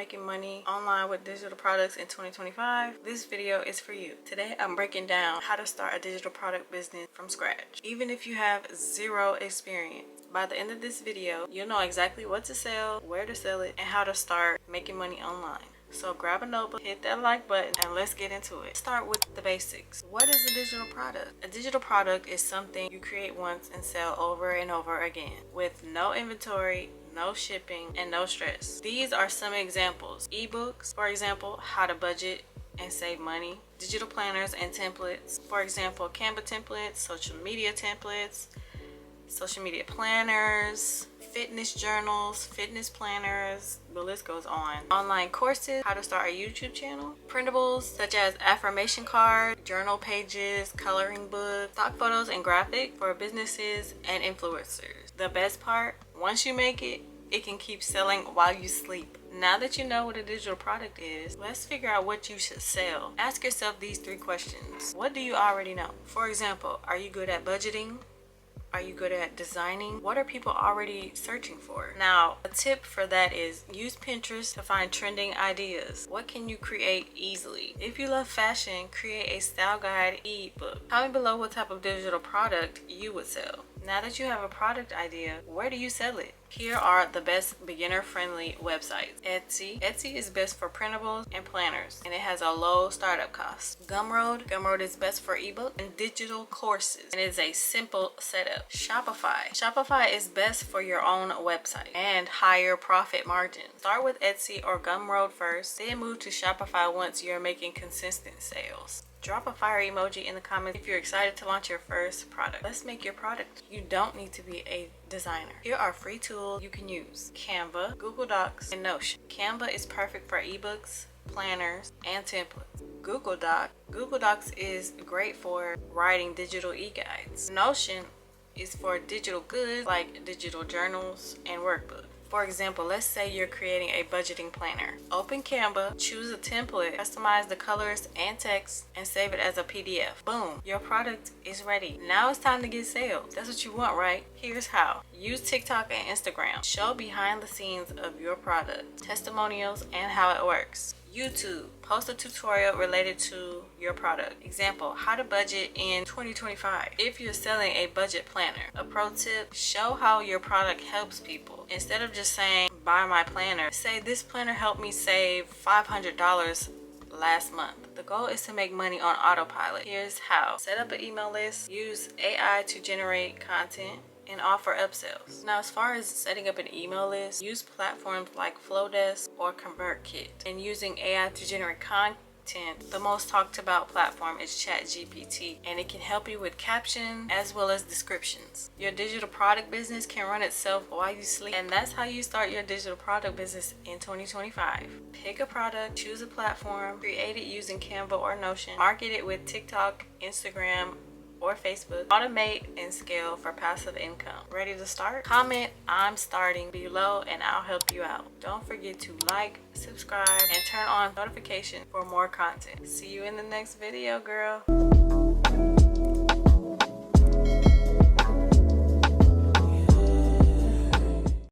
making money online with digital products in 2025, this video is for you. Today I'm breaking down how to start a digital product business from scratch. Even if you have zero experience, by the end of this video, you'll know exactly what to sell, where to sell it, and how to start making money online. So grab a notebook, hit that like button, and let's get into it. Start with the basics. What is a digital product? A digital product is something you create once and sell over and over again with no inventory, no shipping, and no stress. These are some examples. Ebooks, for example, how to budget and save money. Digital planners and templates, for example, Canva templates, social media templates, social media planners, fitness journals, fitness planners, the list goes on. Online courses, how to start a YouTube channel. Printables such as affirmation cards, journal pages, coloring books, stock photos and graphics for businesses and influencers. The best part, once you make it, it can keep selling while you sleep. Now that you know what a digital product is, let's figure out what you should sell. Ask yourself these 3 questions. What do you already know? For example, are you good at budgeting? Are you good at designing? What are people already searching for? Now, a tip for that is use Pinterest to find trending ideas. What can you create easily? If you love fashion, create a style guide ebook. Comment below what type of digital product you would sell. Now that you have a product idea, where do you sell it? Here are the best beginner-friendly websites. Etsy. Etsy is best for printables and planners, and it has a low startup cost. Gumroad. Gumroad is best for ebook and digital courses, and it's a simple setup. Shopify. Shopify is best for your own website and higher profit margins. Start with Etsy or Gumroad first, then move to Shopify once you're making consistent sales. Drop a fire emoji in the comments if you're excited to launch your first product. Let's make your product. You don't need to be a designer. Here are free tools you can use. Canva, Google Docs, and Notion. Canva is perfect for ebooks, planners, and templates. Google Docs is great for writing digital e-guides. Notion is for digital goods like digital journals and workbooks. For example, let's say you're creating a budgeting planner. Open Canva, choose a template, customize the colors and text, and save it as a PDF. Boom, your product is ready. Now it's time to get sales. That's what you want, right? Here's how. Use TikTok and Instagram. Show behind the scenes of your product, testimonials, and how it works. YouTube, post a tutorial related to your product. Example, how to budget in 2025. If you're selling a budget planner, a pro tip, show how your product helps people. Instead of just saying, buy my planner, say this planner helped me save $500 last month. The goal is to make money on autopilot. Here's how. Set up an email list, use AI to generate content, and offer upsells. Now, as far as setting up an email list, use platforms like Flowdesk or ConvertKit. And using AI to generate content, the most talked about platform is ChatGPT, and it can help you with captions as well as descriptions. Your digital product business can run itself while you sleep, and that's how you start your digital product business in 2025. Pick a product, choose a platform, create it using Canva or Notion, market it with TikTok, Instagram, or Facebook. Automate and scale for passive income. Ready to start? Comment "I'm starting" below and I'll help you out. Don't forget to like, subscribe, and turn on notifications for more content. See you in the next video, girl.